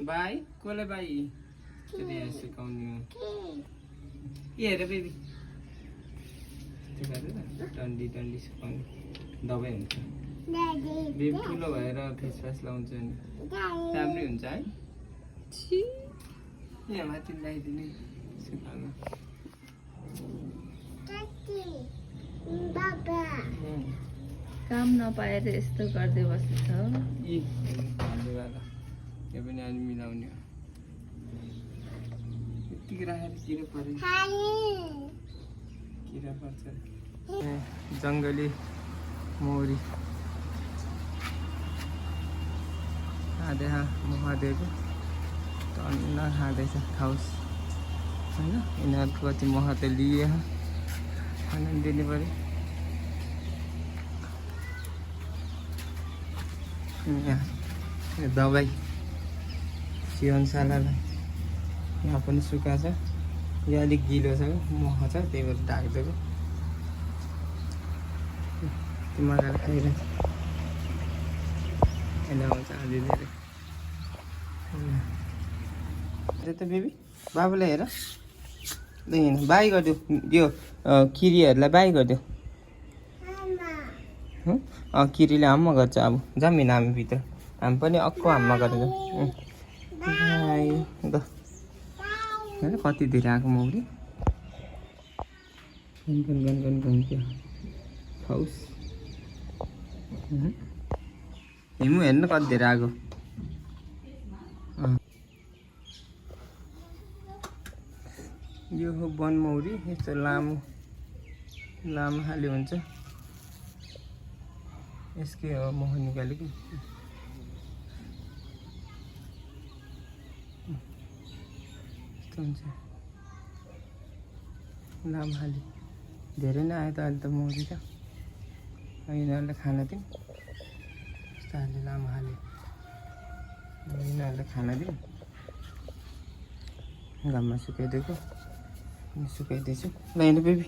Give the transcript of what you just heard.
by कसलाई by त्यसले यहाँ सिकाउने हो के हेर बेबी टन्डी टन्डी सिकाउने दबाई हुन्छ बेबी ठुलो भएर फेस वास लाउँछ नि राम्रै हुन्छ है यहाँ माथि लगाइदिने सिकाउनु काम नपाएर यस्तो गर्दै बस्छ यो पनि अलि मिलाउने हो यतिकै राखेर किरा पऱ्यो किरा पर्छ जङ्गली मौरी महादेव टन्न खाँदैछ खाओस् होइन यिनीहरूको कति मह त लिए खाना दिनु पऱ्यो यहाँ दबाई सिवनशालालाई यहाँ पनि सुक्खा छ यो अलिक गिलो छ मह छ त्यही भएर ढाकिदिएको त्यो मजाले खाइरहेको यसलाई आउँछ अलि धेरै त बेबी बाबुलाई हेर देखिन बाई गरिदेऊ यो किरीहरूलाई बाई गरिदेऊ किरीले हाम्मा गर्छ अब जमिन हामी भित्र हामी पनि अक्को हाम्मा गरेर ल हेर कति धेरै आएको मौरी घुम्थ्यो खाओस् हिमु हेर्नु कति धेरै आएको यो हो बनमौरी यस्तो लामो लामो खाले हुन्छ यसकै हो मह निकालेको यस्तो हुन्छ लामो खाले धेरै नै आयो त अहिले त मौरी त यिनीहरूलाई खाना दिउँ यस्तो खाले लामो खाले यिनीहरूलाई खाना दिउँ घाममा सुकाइदिएको सुकाइदिन्छु ल हेर्नु बेबी